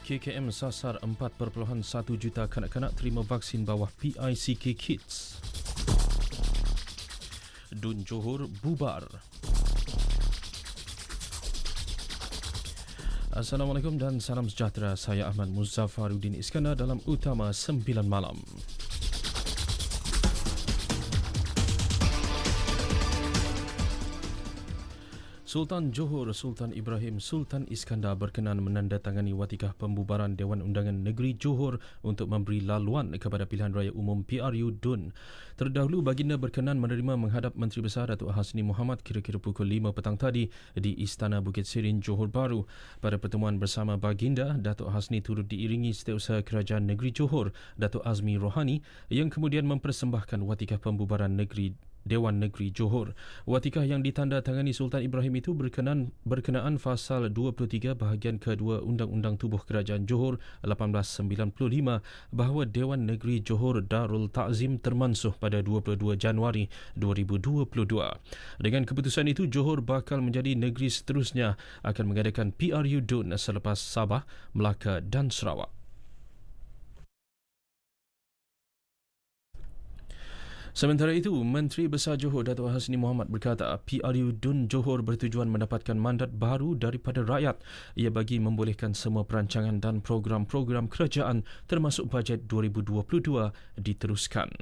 KKM sasar 4.1 juta kanak-kanak terima vaksin bawah PICK Kids. Dun Johor bubar. Assalamualaikum dan salam sejahtera. Saya Ahmad Muzaffaruddin Iskandar dalam Utama 9 Malam. Sultan Johor Sultan Ibrahim Sultan Iskandar berkenan menandatangani watikah pembubaran Dewan Undangan Negeri Johor untuk memberi laluan kepada pilihan raya umum PRU DUN. Terdahulu baginda berkenan menerima menghadap Menteri Besar Datuk Hasni Mohamad kira-kira pukul 5 petang tadi di Istana Bukit Sirin Johor Bahru. Pada pertemuan bersama baginda, Datuk Hasni turut diiringi Setiausaha Kerajaan Negeri Johor Datuk Azmi Rohani yang kemudian mempersembahkan watikah pembubaran Dewan Negeri Johor. Watikah yang ditandatangani Sultan Ibrahim itu berkenaan fasal 23 bahagian kedua Undang-Undang Tubuh Kerajaan Johor 1895 bahawa Dewan Negeri Johor Darul Ta'zim termansuh pada 22 Januari 2022. Dengan keputusan itu, Johor bakal menjadi negeri seterusnya akan mengadakan PRU DUN selepas Sabah, Melaka dan Sarawak. Sementara itu, Menteri Besar Johor Datuk Hasni Mohamad berkata PRU DUN Johor bertujuan mendapatkan mandat baru daripada rakyat. Ia bagi membolehkan semua perancangan dan program-program kerajaan termasuk bajet 2022 diteruskan.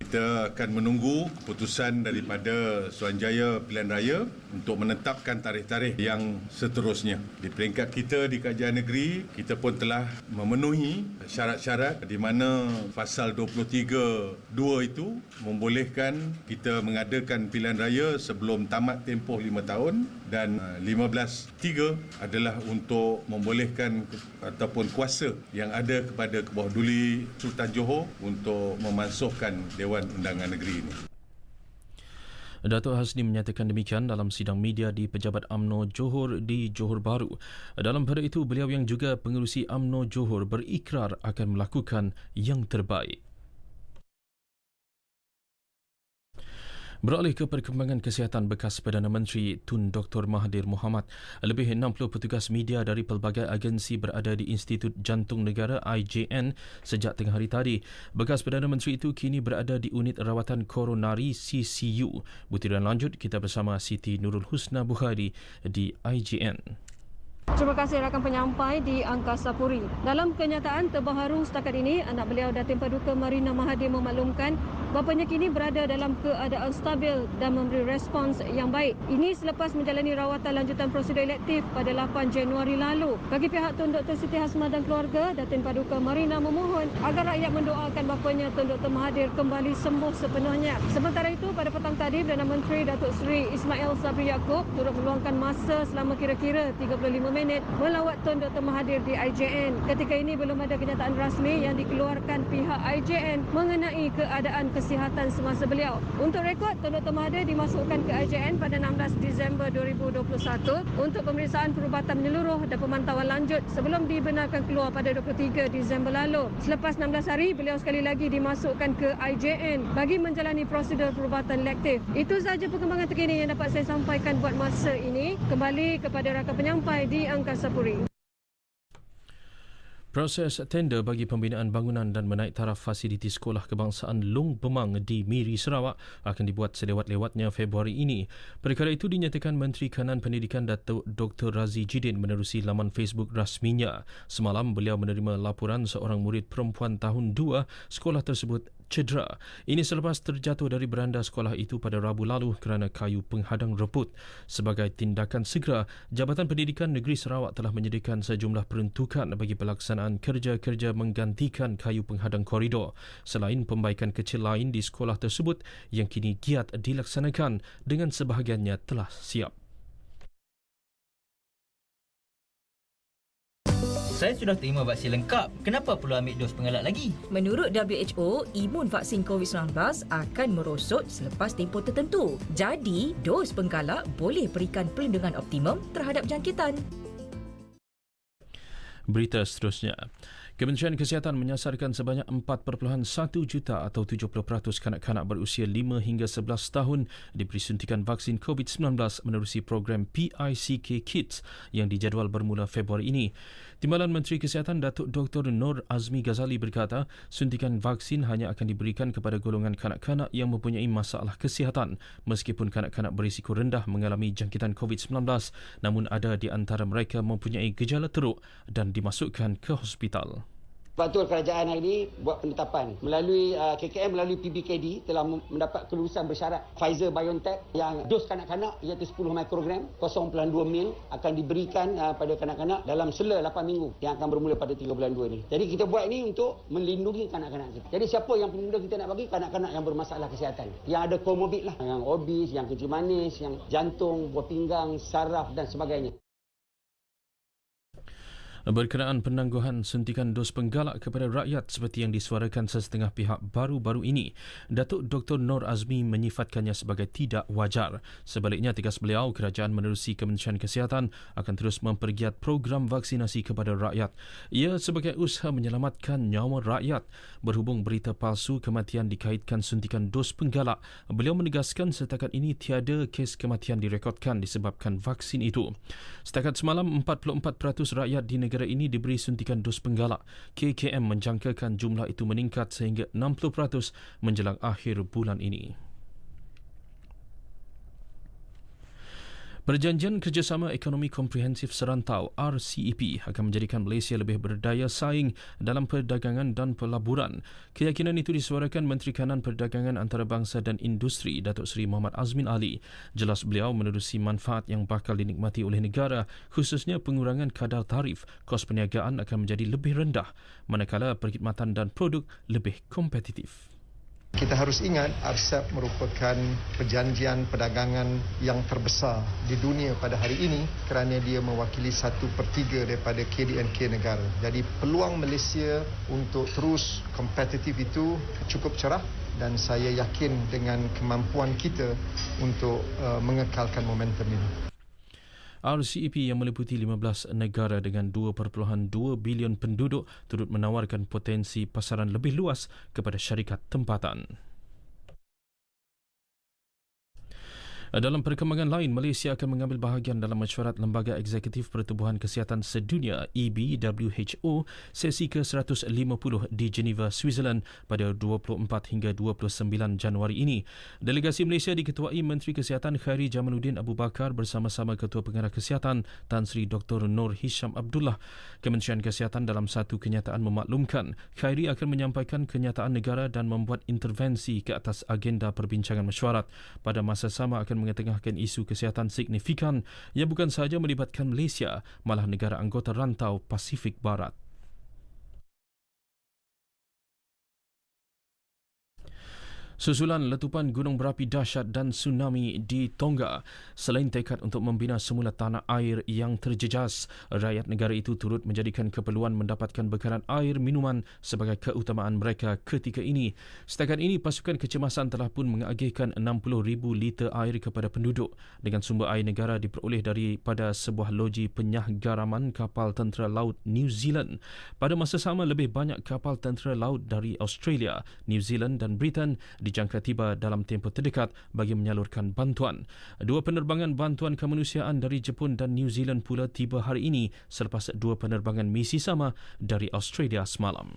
Kita akan menunggu keputusan daripada Suruhanjaya Pilihan Raya untuk menetapkan tarikh-tarikh yang seterusnya. Di peringkat kita di Kerajaan Negeri, kita pun telah memenuhi syarat-syarat di mana pasal 23(2) itu membolehkan kita mengadakan pilihan raya sebelum tamat tempoh 5 tahun dan 15(3) adalah untuk membolehkan ataupun kuasa yang ada kepada Kebawah Duli Sultan Johor untuk memansuhkan Dewan Undangan Negeri ini. Datuk Hasni menyatakan demikian dalam sidang media di Pejabat UMNO Johor di Johor Bahru. Dalam pada itu, beliau yang juga pengerusi UMNO Johor berikrar akan melakukan yang terbaik. Beralih ke perkembangan kesihatan, bekas Perdana Menteri Tun Dr. Mahathir Mohamad, lebih 60 petugas media dari pelbagai agensi berada di Institut Jantung Negara IJN sejak tengah hari tadi. Bekas Perdana Menteri itu kini berada di unit rawatan koronari CCU. Butiran lanjut kita bersama Siti Nurul Husna Bukhari di IJN. Terima kasih rakan penyampai di Angkasa Puri. Dalam kenyataan terbaru setakat ini, anak beliau Datin Paduka Marina Mahathir memaklumkan bapanya kini berada dalam keadaan stabil dan memberi respons yang baik. Ini selepas menjalani rawatan lanjutan prosedur elektif pada 8 Januari lalu. Bagi pihak Tun Dr. Siti Hasmah dan keluarga, Datin Paduka Marina memohon agar rakyat mendoakan bapanya Tun Dr. Mahathir kembali sembuh sepenuhnya. Sementara itu, pada petang tadi, Perdana Menteri Datuk Seri Ismail Sabri Yaakob turut meluangkan masa selama kira-kira 35 minit melawat Tun Dr. Mahathir di IJN. Ketika ini belum ada kenyataan rasmi yang dikeluarkan pihak IJN mengenai keadaan kesihatan semasa beliau. Untuk rekod, Tun Dr. Mahathir dimasukkan ke IJN pada 16 Disember 2021 untuk pemeriksaan perubatan menyeluruh dan pemantauan lanjut sebelum dibenarkan keluar pada 23 Disember lalu. Selepas 16 hari, beliau sekali lagi dimasukkan ke IJN bagi menjalani prosedur perubatan elektif. Itu sahaja perkembangan terkini yang dapat saya sampaikan buat masa ini. Kembali kepada rakan penyampai di Angkasa Puri. Proses tender bagi pembinaan bangunan dan menaik taraf fasiliti sekolah kebangsaan Long Bemang di Miri, Sarawak akan dibuat selewat-lewatnya Februari ini. Perkara itu dinyatakan Menteri Kanan Pendidikan Datuk Dr. Razi Jidin menerusi laman Facebook rasminya. Semalam beliau menerima laporan seorang murid perempuan tahun 2 sekolah tersebut cedera. Ini selepas terjatuh dari beranda sekolah itu pada Rabu lalu kerana kayu penghadang rebut. Sebagai tindakan segera, Jabatan Pendidikan Negeri Sarawak telah menyediakan sejumlah peruntukan bagi pelaksanaan kerja-kerja menggantikan kayu penghadang koridor. Selain pembaikan kecil lain di sekolah tersebut yang kini giat dilaksanakan dengan sebahagiannya telah siap. Saya sudah terima vaksin lengkap. Kenapa perlu ambil dos pengalak lagi? Menurut WHO, imun vaksin COVID-19 akan merosot selepas tempoh tertentu. Jadi, dos penggalak boleh berikan perlindungan optimum terhadap jangkitan. Berita seterusnya. Kementerian Kesihatan menyasarkan sebanyak 4.1 juta atau 70% kanak-kanak berusia 5 hingga 11 tahun diberi suntikan vaksin COVID-19 menerusi program PICK Kids yang dijadual bermula Februari ini. Timbalan Menteri Kesihatan Datuk Dr. Nur Azmi Ghazali berkata, suntikan vaksin hanya akan diberikan kepada golongan kanak-kanak yang mempunyai masalah kesihatan meskipun kanak-kanak berisiko rendah mengalami jangkitan COVID-19 namun ada di antara mereka mempunyai gejala teruk dan dimasukkan ke hospital. Sebab tu kerajaan hari ini buat penetapan melalui KKM, melalui PBKD telah mendapat kelulusan bersyarat Pfizer-BioNTech yang dos kanak-kanak iaitu 10 mikrogram 0.2 mil akan diberikan pada kanak-kanak dalam sela 8 minggu yang akan bermula pada 3 bulan 2 ni. Jadi kita buat ini untuk melindungi kanak-kanak kita. Jadi siapa yang pemuda kita nak bagi? Kanak-kanak yang bermasalah kesihatan. Yang ada komorbid lah. Yang obes, yang kencing manis, yang jantung, buah pinggang, saraf dan sebagainya. Berkenaan penangguhan suntikan dos penggalak kepada rakyat seperti yang disuarakan sesetengah pihak baru-baru ini, Datuk Dr. Nur Azmi menyifatkannya sebagai tidak wajar. Sebaliknya, tegas beliau, kerajaan menerusi Kementerian Kesihatan akan terus mempergiat program vaksinasi kepada rakyat. Ia sebagai usaha menyelamatkan nyawa rakyat. Berhubung berita palsu kematian dikaitkan suntikan dos penggalak, beliau menegaskan setakat ini tiada kes kematian direkodkan disebabkan vaksin itu. Setakat semalam, 44% rakyat di negara ini diberi suntikan dos penggalak. KKM menjangkakan jumlah itu meningkat sehingga 60% menjelang akhir bulan ini. Perjanjian Kerjasama Ekonomi Komprehensif Serantau RCEP akan menjadikan Malaysia lebih berdaya saing dalam perdagangan dan pelaburan. Keyakinan itu disuarakan Menteri Kanan Perdagangan Antarabangsa dan Industri Datuk Seri Muhammad Azmin Ali. Jelas beliau menerusi manfaat yang bakal dinikmati oleh negara, khususnya pengurangan kadar tarif. Kos perniagaan akan menjadi lebih rendah, manakala perkhidmatan dan produk lebih kompetitif. Kita harus ingat RCEP merupakan perjanjian perdagangan yang terbesar di dunia pada hari ini kerana dia mewakili 1/3 daripada KDNK negara. Jadi peluang Malaysia untuk terus kompetitif itu cukup cerah dan saya yakin dengan kemampuan kita untuk mengekalkan momentum ini. RCEP yang meliputi 15 negara dengan 2.2 bilion penduduk turut menawarkan potensi pasaran lebih luas kepada syarikat tempatan. Dalam perkembangan lain, Malaysia akan mengambil bahagian dalam mesyuarat Lembaga Eksekutif Pertubuhan Kesihatan Sedunia EBWHO sesi ke-150 di Geneva, Switzerland pada 24 hingga 29 Januari ini. Delegasi Malaysia diketuai Menteri Kesihatan Khairi Jamaluddin Abu Bakar bersama-sama Ketua Pengarah Kesihatan Tan Sri Dr. Nur Hisham Abdullah. Kementerian Kesihatan dalam satu kenyataan memaklumkan Khairi akan menyampaikan kenyataan negara dan membuat intervensi ke atas agenda perbincangan mesyuarat. Pada masa sama akan mengetengahkan isu kesihatan signifikan yang bukan sahaja melibatkan Malaysia, malah negara anggota rantau Pasifik Barat. Susulan letupan gunung berapi dahsyat dan tsunami di Tonga, selain tekad untuk membina semula tanah air yang terjejas, rakyat negara itu turut menjadikan keperluan mendapatkan bekalan air minuman sebagai keutamaan mereka ketika ini. Setakat ini, pasukan kecemasan telah pun mengagihkan 60,000 liter air kepada penduduk dengan sumber air negara diperoleh daripada sebuah loji penyahgaraman kapal tentera laut New Zealand. Pada masa sama, lebih banyak kapal tentera laut dari Australia, New Zealand dan Britain dijangka tiba dalam tempoh terdekat bagi menyalurkan bantuan. 2 penerbangan bantuan kemanusiaan dari Jepun dan New Zealand pula tiba hari ini selepas 2 penerbangan misi sama dari Australia semalam.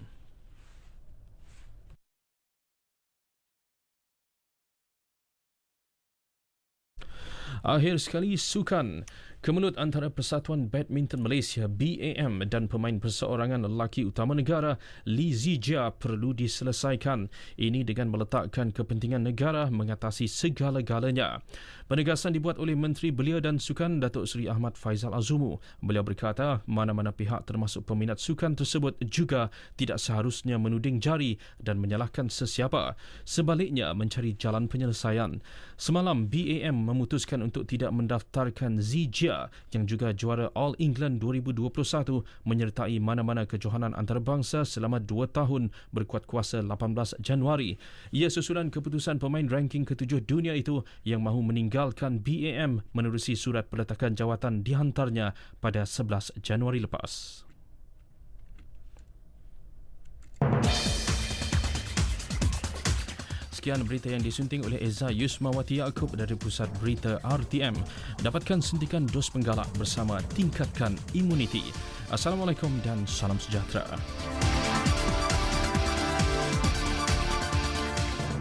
Akhir sekali, sukan. Kemelut antara Persatuan Badminton Malaysia BAM dan pemain perseorangan lelaki utama negara Lee Zijia perlu diselesaikan. Ini dengan meletakkan kepentingan negara mengatasi segala-galanya. Penegasan dibuat oleh Menteri Belia dan Sukan Datuk Seri Ahmad Faizal Azumu. Beliau berkata mana-mana pihak termasuk peminat sukan tersebut juga tidak seharusnya menuding jari dan menyalahkan sesiapa. Sebaliknya, mencari jalan penyelesaian. Semalam, BAM memutuskan untuk tidak mendaftarkan Zijia yang juga juara All England 2021 menyertai mana-mana kejohanan antarabangsa selama 2 tahun berkuat kuasa 18 Januari. Ia susulan keputusan pemain ranking ke-7 dunia itu yang mahu meninggalkan BAM menerusi surat peletakan jawatan dihantarnya pada 11 Januari lepas. Sekian berita yang disunting oleh Eza Yusmawati Yaakob dari Pusat Berita RTM. Dapatkan suntikan dos penggalak bersama tingkatkan imuniti. Assalamualaikum dan salam sejahtera.